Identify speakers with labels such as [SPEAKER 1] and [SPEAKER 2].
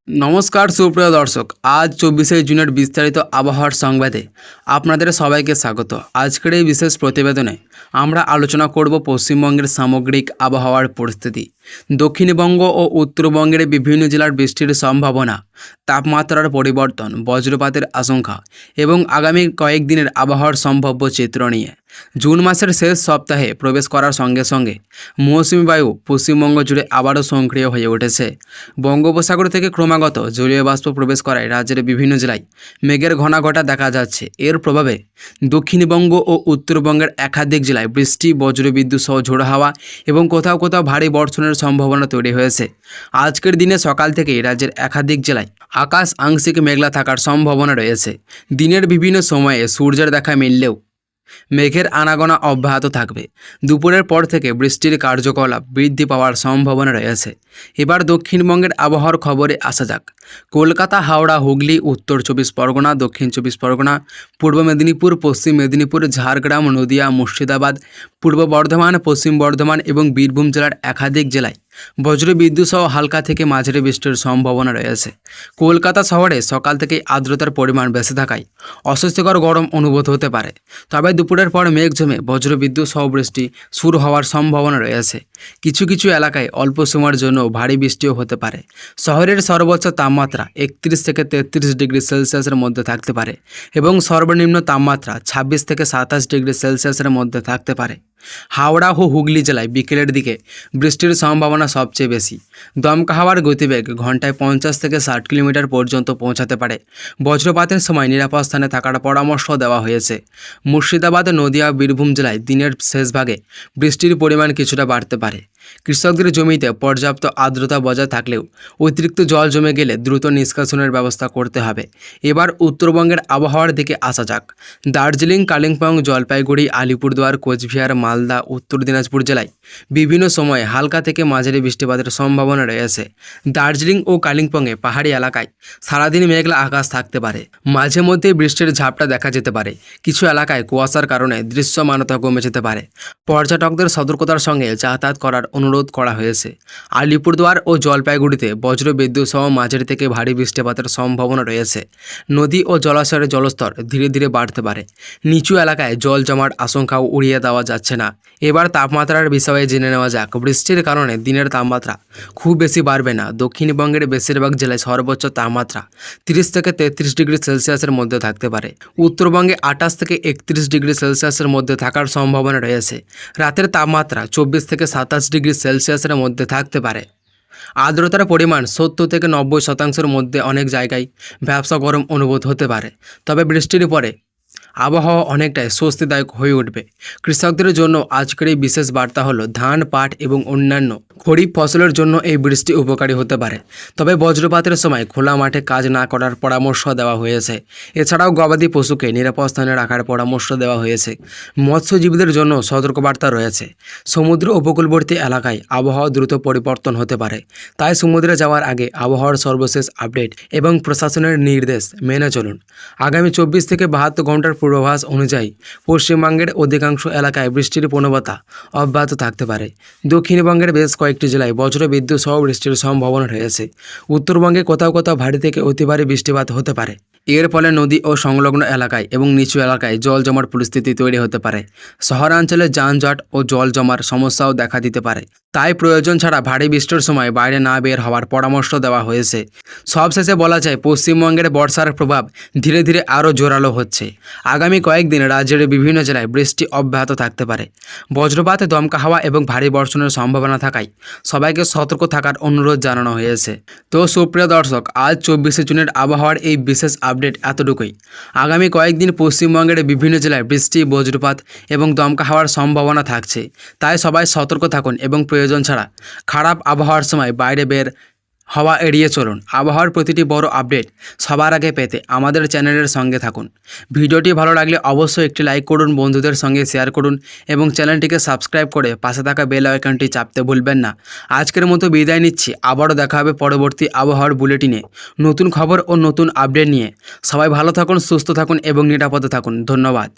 [SPEAKER 1] নমস্কার সুপ্রিয় দর্শক, আজ 24শে জুনের বিস্তারিত আবহাওয়ার সংবাদে আপনাদের সবাইকে স্বাগত। আজকের এই বিশেষ প্রতিবেদনে আমরা আলোচনা করব পশ্চিমবঙ্গের সামগ্রিক আবহাওয়ার পরিস্থিতি, দক্ষিণবঙ্গ ও উত্তরবঙ্গের বিভিন্ন জেলার বৃষ্টির সম্ভাবনা, তাপমাত্রার পরিবর্তন, বজ্রপাতের আশঙ্কা এবং আগামী কয়েকদিনের আবহাওয়ার সম্ভাব্য চিত্র নিয়ে। জুন মাসের শেষ সপ্তাহে প্রবেশ করার সঙ্গে সঙ্গে মৌসুমী বায়ু পশ্চিমবঙ্গ জুড়ে আবারও সক্রিয় হয়ে উঠেছে। বঙ্গোপসাগর থেকে ক্রমাগত জলীয় বাষ্প প্রবেশ করায় রাজ্যের বিভিন্ন জেলায় মেঘের ঘনাঘটা দেখা যাচ্ছে। এর প্রভাবে দক্ষিণবঙ্গ ও উত্তরবঙ্গের একাধিক জেলায় বৃষ্টি, বজ্রবিদ্যুৎ সহ ঝোড়ো হাওয়া এবং কোথাও কোথাও ভারী বর্ষণের সম্ভাবনা তৈরি হয়েছে। আজকের দিনে সকাল থেকেই রাজ্যের একাধিক জেলায় আকাশ আংশিক মেঘলা থাকার সম্ভাবনা রয়েছে। দিনের বিভিন্ন সময়ে সূর্যের দেখা মিললেও মেঘের আনাগোনা অব্যাহত থাকবে। দুপুরের পর থেকে বৃষ্টির কার্যকলাপ বৃদ্ধি পাওয়ার সম্ভাবনা রয়েছে। এবার দক্ষিণবঙ্গের আবহাওয়ার খবরে আসা যাক। কলকাতা, হাওড়া, হুগলি, উত্তর 24 পরগনা, দক্ষিণ 24 পরগনা, পূর্ব মেদিনীপুর, পশ্চিম মেদিনীপুর, ঝাড়গ্রাম, নদিয়া, মুর্শিদাবাদ, পূর্ব বর্ধমান, পশ্চিম বর্ধমান এবং বীরভূম জেলার একাধিক জেলায় বজ্রবিদ্যুৎ সহ হালকা থেকে মাঝারি বৃষ্টির সম্ভাবনা রয়েছে। কলকাতা শহরে সকাল থেকেই আর্দ্রতার পরিমাণ বেশি থাকায় অস্বস্তিকর গরম অনুভূত হতে পারে। তবে দুপুরের পর মেঘ জমে বজ্রবিদ্যুৎ সহ বৃষ্টি শুরু হওয়ার সম্ভাবনা রয়েছে। কিছু কিছু এলাকায় অল্প সময়ের জন্য ভারী বৃষ্টিও হতে পারে। শহরের সর্বোচ্চ তাপমাত্রা 31 থেকে 33 ডিগ্রি সেলসিয়াসের মধ্যে থাকতে পারে এবং সর্বনিম্ন তাপমাত্রা 26 থেকে 27 ডিগ্রি সেলসিয়াসের মধ্যে থাকতে পারে। হাওড়া ও হুগলি জেলায় বিকেলের দিকে বৃষ্টির সম্ভাবনা সবচেয়ে বেশি। দমকা হাওয়ার গতিবেগ ঘন্টায় 50 থেকে 60 কিলোমিটার পর্যন্ত পৌঁছাতে পারে। বজ্রপাতের সময় নিরাপদ স্থানে থাকার পরামর্শ দেওয়া হয়েছে। মুর্শিদাবাদ, নদিয়া, বীরভূম জেলায় দিনের শেষ ভাগে বৃষ্টির পরিমাণ কিছুটা বাড়তে পারে। কৃষকদের জমিতে পর্যাপ্ত আর্দ্রতা বজায় থাকলেও অতিরিক্ত জল জমে গেলে দ্রুত নিষ্কাশনের ব্যবস্থা করতে হবে। এবার উত্তরবঙ্গের আবহাওয়ার দিকে আসা যাক। দার্জিলিং, কালিম্পং, জলপাইগুড়ি, আলিপুরদুয়ার, কোচবিহার, মালদা, উত্তর দিনাজপুর জেলায় বিভিন্ন সময়ে হালকা থেকে মাঝারি বৃষ্টিপাতের সম্ভাবনা রয়েছে। দার্জিলিং ও কালিম্পংয়ে পাহাড়ি এলাকায় সারাদিন মেঘলা আকাশ থাকতে পারে। মাঝে মধ্যে বৃষ্টির ঝাপটা দেখা যেতে পারে। কিছু এলাকায় কুয়াশার কারণে দৃশ্যমানতা কমে যেতে পারে। পর্যটকদের সতর্কতার সঙ্গে যাতায়াত করার অনুরোধ করা হয়েছে। আলিপুরদুয়ার ও জলপাইগুড়িতে বজ্রবিদ্যুৎ সহ মাঝারি থেকে ভারী বৃষ্টিপাতের সম্ভাবনা রয়েছে। নদী ও জলাশয়ের জলস্তর ধীরে ধীরে বাড়তে পারে। নিচু এলাকায় জল জমার আশঙ্কাও উড়িয়ে দেওয়া যাচ্ছে না। এবার তাপমাত্রার বিষয়ে জেনে নেওয়া যাক। বৃষ্টির কারণে দিনের তাপমাত্রা খুব বেশি বাড়বে না। দক্ষিণবঙ্গের বেশিরভাগ জেলায় সর্বোচ্চ তাপমাত্রা 30 থেকে 33 ডিগ্রি সেলসিয়াসের মধ্যে থাকতে পারে। উত্তরবঙ্গে 28 থেকে 31 ডিগ্রি সেলসিয়াসের মধ্যে থাকার সম্ভাবনা রয়েছে। রাতের তাপমাত্রা 24 থেকে 27 ডিগ্রি সেলসিয়াসের মধ্যে থাকতে পারে। আর্দ্রতার পরিমাণ 70 থেকে 90% মধ্যে অনেক জায়গায় ভ্যাপসা গরম অনুভূত হতে পারে। তবে বৃষ্টির পরে আবহাওয়া অনেকটাই স্বস্তিদায়ক হয়ে উঠবে। কৃষকদের জন্য আজকের এই বিশেষ বার্তা হলো ধান, পাট এবং অন্যান্য খরিফ ফসলের জন্য এই বৃষ্টি উপকারী হতে পারে। তবে বজ্রপাতের সময় খোলা মাঠে কাজ না করার পরামর্শ দেওয়া হয়েছে। এছাড়াও গবাদি পশুকে নিরাপদ স্থানে রাখার পরামর্শ দেওয়া হয়েছে। মৎস্যজীবীদের জন্য সতর্কবার্তা রয়েছে। সমুদ্র উপকূলবর্তী এলাকায় আবহাওয়া দ্রুত পরিবর্তন হতে পারে। তাই সমুদ্রে যাওয়ার আগে আবহাওয়ার সর্বশেষ আপডেট এবং প্রশাসনের নির্দেশ মেনে চলুন। আগামী 24 থেকে 72 ঘন্টার পূর্বাভাস অনুযায়ী পশ্চিমবঙ্গের অধিকাংশ এলাকায় বৃষ্টির প্রবণতা অব্যাহত থাকতে পারে। দক্ষিণবঙ্গের বেশ কয়েকটি জেলায় বজ্রবিদ্যুৎ সহ বৃষ্টির সম্ভাবনা রয়েছে। উত্তরবঙ্গে কোথাও কোথাও ভারী থেকে অতি ভারী বৃষ্টিপাত হতে পারে। এর ফলে নদী ও সংলগ্ন এলাকায় এবং নিচু এলাকায় জল জমার পরিস্থিতি তৈরি হতে পারে। শহরাঞ্চলে যানজট ও জল জমার সমস্যাও দেখা দিতে পারে। তাই প্রয়োজন ছাড়া ভারী বৃষ্টির সময় বাইরে না বের হওয়ার পরামর্শ দেওয়া হয়েছে। সবশেষে বলা যায়, পশ্চিমবঙ্গের বর্ষার প্রভাব ধীরে ধীরে আরও জোরালো হচ্ছে। আগামী কয়েকদিন রাজ্যের বিভিন্ন জেলায় বৃষ্টি অব্যাহত থাকতে পারে। বজ্রপাত, দমকা হাওয়া এবং ভারী বর্ষণের সম্ভাবনা থাকায় সবাইকে সতর্ক থাকার অনুরোধ জানানো হয়েছে। তো সুপ্রিয় দর্শক, আজ 24শে জুনের আবহাওয়ার এই বিশেষ আপডেট এতটুকুই। আগামী কয়েকদিন পশ্চিমবঙ্গের বিভিন্ন জেলায় বৃষ্টি, বজ্রপাত এবং দমকা হাওয়ার সম্ভাবনা থাকছে। তাই সবাই সতর্ক থাকুন এবং প্রয়োজন ছাড়া খারাপ আবহাওয়ার সময় বাইরে বের হওয়া এড়িয়ে চলুন। আবহাওয়ার প্রতিটি বড় আপডেট সবার আগে পেতে আমাদের চ্যানেলের সঙ্গে থাকুন। ভিডিওটি ভালো লাগলে অবশ্যই একটি লাইক করুন, বন্ধুদের সঙ্গে শেয়ার করুন এবং চ্যানেলটিকে সাবস্ক্রাইব করে পাশে থাকা বেল আইকনটি চাপতে ভুলবেন না। আজকের মতো বিদায় নিচ্ছি। আবারও দেখা হবে পরবর্তী আবহাওয়ার বুলেটিনে নতুন খবর ও নতুন আপডেট নিয়ে। সবাই ভালো থাকুন, সুস্থ থাকুন এবং নিরাপদে থাকুন। ধন্যবাদ।